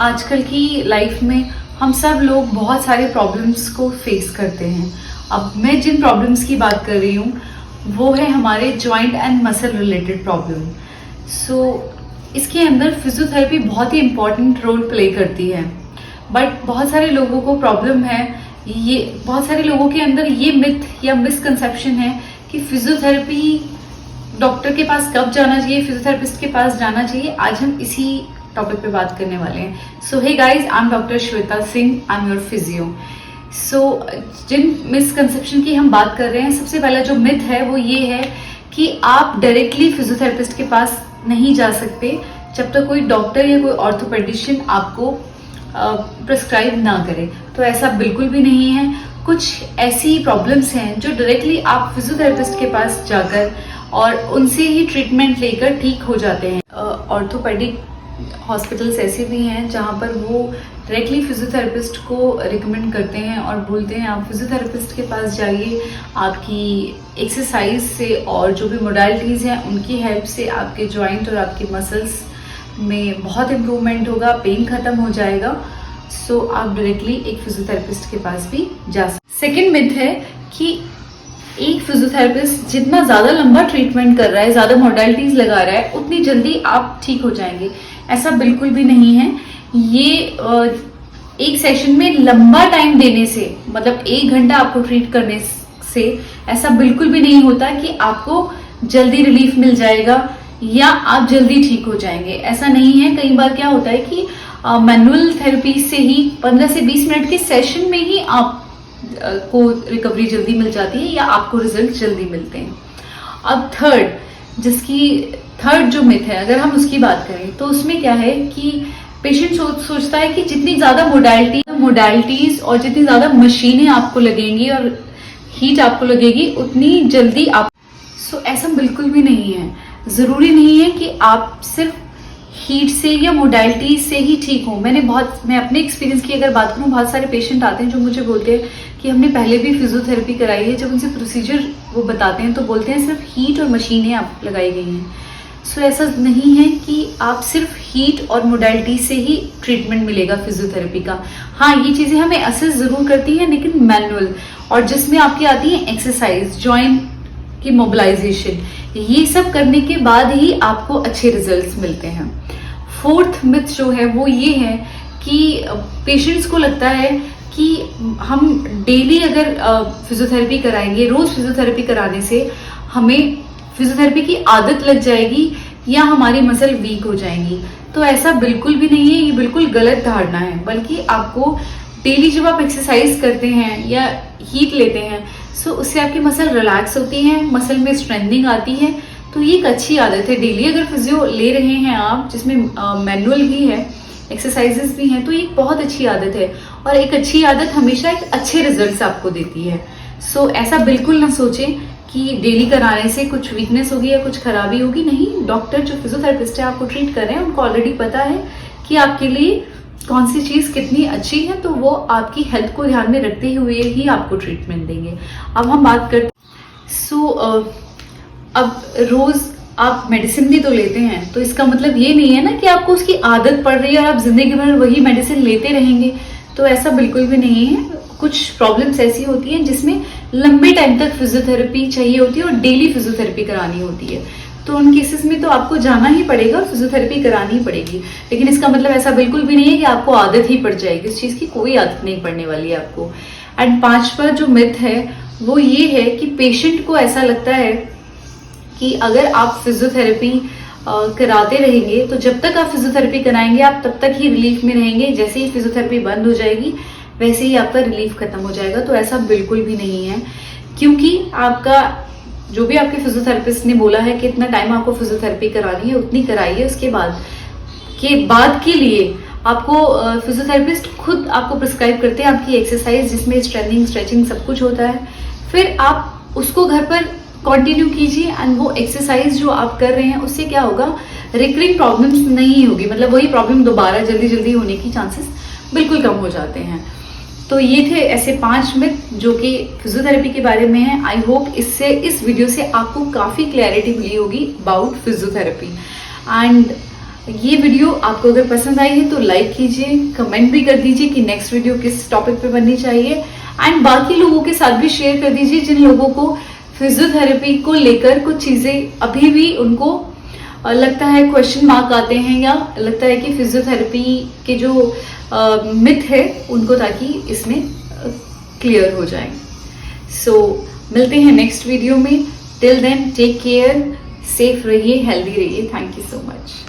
आजकल की लाइफ में हम सब लोग बहुत सारे प्रॉब्लम्स को फेस करते हैं। अब मैं जिन प्रॉब्लम्स की बात कर रही हूँ वो है हमारे joint and muscle related problem. इसके अंदर फिजियोथेरेपी बहुत ही इम्पॉर्टेंट रोल प्ले करती है। बट बहुत सारे लोगों को प्रॉब्लम है, ये बहुत सारे लोगों के अंदर ये मिथ या मिसकंसेप्शन है कि फिजियोथेरेपी डॉक्टर के पास कब जाना चाहिए, फिजियोथेरेपिस्ट के पास जाना चाहिए। आज हम इसी टॉपिक पे बात करने वाले हैं। So hey guys, I am doctor Shweta Singh, I am your physio. जिन मिसकंसेप्शन की हम बात कर रहे हैं, सबसे पहला जो मिथ है वो ये है कि आप डायरेक्टली फिजियोथेरेपिस्ट के पास नहीं जा सकते जब तक कोई डॉक्टर या कोई ऑर्थोपेडिशियन आपको प्रिस्क्राइब ना करे। तो ऐसा बिल्कुल भी नहीं है। कुछ ऐसी प्रॉब्लम्स हैं जो डायरेक्टली आप फिजियोथेरेपिस्ट के पास जाकर और उनसे ही ट्रीटमेंट लेकर ठीक हो जाते हैं। ऑर्थोपेडिक हॉस्पिटल्स ऐसे भी हैं जहाँ पर वो डायरेक्टली फिजियोथेरेपिस्ट को रिकमेंड करते हैं और बोलते हैं आप फिजियोथेरेपिस्ट के पास जाइए, आपकी एक्सरसाइज से और जो भी मोडालिटीज़ हैं उनकी हेल्प से आपके जॉइंट और आपके मसल्स में बहुत इम्प्रूवमेंट होगा, पेन खत्म हो जाएगा। आप डायरेक्टली एक फिजियोथेरेपिस्ट के पास भी जा सकते। सेकेंड मिथ है कि एक फिजियोथेरेपिस्ट जितना ज़्यादा लंबा ट्रीटमेंट कर रहा है, ज़्यादा मोडालिटीज़ लगा रहा है, उतनी जल्दी आप ठीक हो जाएंगे। ऐसा बिल्कुल भी नहीं है। ये एक सेशन में लंबा टाइम देने से, मतलब 1 घंटा आपको ट्रीट करने से ऐसा बिल्कुल भी नहीं होता कि आपको जल्दी रिलीफ मिल जाएगा या आप जल्दी ठीक हो जाएंगे। ऐसा नहीं है। कई बार क्या होता है कि मैनुअल थेरेपी से ही 15 से 20 मिनट के सेशन में ही आप को रिकवरी जल्दी मिल जाती है या आपको रिजल्ट जल्दी मिलते हैं। अब थर्ड जो मिथ है, अगर हम उसकी बात करें तो उसमें क्या है कि पेशेंट सोचता है कि जितनी ज्यादा मोडालिटीज और जितनी ज्यादा मशीनें आपको लगेंगी और हीट आपको लगेगी उतनी जल्दी आप ऐसा बिल्कुल भी नहीं है। जरूरी नहीं है कि आप सिर्फ हीट से या मोडालिटी से ही ठीक हो। मैं अपने एक्सपीरियंस की अगर बात करूं, बहुत सारे पेशेंट आते हैं जो मुझे बोलते हैं कि हमने पहले भी फिजियोथेरेपी कराई है। जब उनसे प्रोसीजर वो बताते हैं तो बोलते हैं सिर्फ हीट और मशीनें आप लगाई गई हैं। ऐसा नहीं है कि आप सिर्फ हीट और मोडालिटी से ही ट्रीटमेंट मिलेगा फिजियोथेरेपी का। हाँ, ये चीजें हमें असिस्ट जरूर करती हैं, लेकिन मैनुअल और जिसमें आपकी आती है एक्सरसाइज, जॉइंट की मोबिलाइजेशन, ये सब करने के बाद ही आपको अच्छे रिजल्ट्स मिलते हैं। फोर्थ मिथ जो है वो ये है कि पेशेंट्स को लगता है कि हम डेली अगर फिजियोथेरेपी कराएंगे, रोज फिजियोथेरेपी कराने से हमें फिजियोथेरेपी की आदत लग जाएगी या हमारी मसल वीक हो जाएंगी। तो ऐसा बिल्कुल भी नहीं है। ये बिल्कुल गलत धारणा है। बल्कि आपको डेली जब आप एक्सरसाइज करते हैं या हीट लेते हैं उससे आपकी मसल रिलैक्स होती है, मसल में स्ट्रेंथनिंग आती है। तो ये एक अच्छी आदत है। डेली अगर फिजियो ले रहे हैं आप, जिसमें मैनुअल भी है, एक्सरसाइजेस भी हैं, तो ये एक बहुत अच्छी आदत है। और एक अच्छी आदत हमेशा एक अच्छे रिजल्ट्स आपको देती है। ऐसा बिल्कुल ना सोचें कि डेली कराने से कुछ वीकनेस होगी या कुछ खराबी होगी। नहीं, डॉक्टर जो फिजियोथेरेपिस्ट है आपको ट्रीट कर रहे हैं, उनको ऑलरेडी पता है कि आपके लिए कौन सी चीज कितनी अच्छी है, तो वो आपकी हेल्थ को ध्यान में रखते हुए ही आपको ट्रीटमेंट देंगे। अब हम बात करते अब रोज आप मेडिसिन भी तो लेते हैं, तो इसका मतलब ये नहीं है ना कि आपको उसकी आदत पड़ रही है और आप जिंदगी भर वही मेडिसिन लेते रहेंगे। तो ऐसा बिल्कुल भी नहीं है। कुछ प्रॉब्लम्स ऐसी होती हैं जिसमें लंबे टाइम तक फिजियोथेरेपी चाहिए होती है और डेली फिजियोथेरेपी करानी होती है। तो उन केसेस में तो आपको जाना ही पड़ेगा और फिजियोथेरेपी करानी ही पड़ेगी। लेकिन इसका मतलब ऐसा बिल्कुल भी नहीं है कि आपको आदत ही पड़ जाएगी। इस चीज की कोई आदत नहीं पड़ने वाली है आपको। एंड 5वां जो मिथ है वो ये है कि पेशेंट को ऐसा लगता है कि अगर आप फिजियोथेरेपी कराते रहेंगे तो जब तक आप फिजियोथेरेपी कराएंगे आप तब तक ही रिलीफ में रहेंगे। जैसे ही फिजियोथेरेपी बंद हो जाएगी वैसे ही आपका रिलीफ खत्म हो जाएगा। तो ऐसा बिल्कुल भी नहीं है, क्योंकि आपका जो भी आपके फिजियोथेरेपिस्ट ने बोला है कि इतना टाइम आपको फिजियोथेरेपी करानी है, उतनी कराइए। उसके बाद के लिए आपको फिजियोथेरेपिस्ट खुद आपको प्रिस्क्राइब करते हैं आपकी एक्सरसाइज, जिसमें स्ट्रेचिंग स्ट्रेचिंग सब कुछ होता है। फिर आप उसको घर पर कंटिन्यू कीजिए एंड वो एक्सरसाइज जो आप कर रहे हैं उससे क्या होगा, रिकरिंग प्रॉब्लम्स नहीं होगी। मतलब वही प्रॉब्लम दोबारा जल्दी होने की चांसेस बिल्कुल कम हो जाते हैं। तो ये थे ऐसे 5 मिथ जो कि फिजियोथेरेपी के बारे में है। आई होप इस वीडियो से आपको काफी क्लैरिटी मिली होगी अबाउट फिजियोथेरेपी। एंड ये वीडियो आपको अगर पसंद आई है तो लाइक कीजिए, कमेंट भी कर दीजिए कि नेक्स्ट वीडियो किस टॉपिक पे बननी चाहिए, एंड बाकी लोगों के साथ भी शेयर कर दीजिए जिन लोगों को फिजियोथेरेपी को लेकर कुछ चीजें अभी भी उनको लगता है, क्वेश्चन मार्क आते हैं या लगता है कि फिजियोथेरेपी के जो मिथ है उनको, ताकि इसमें क्लियर हो जाए। सो मिलते हैं नेक्स्ट वीडियो में। Till then take care, safe रहिए, हेल्दी रहिए। Thank you so much.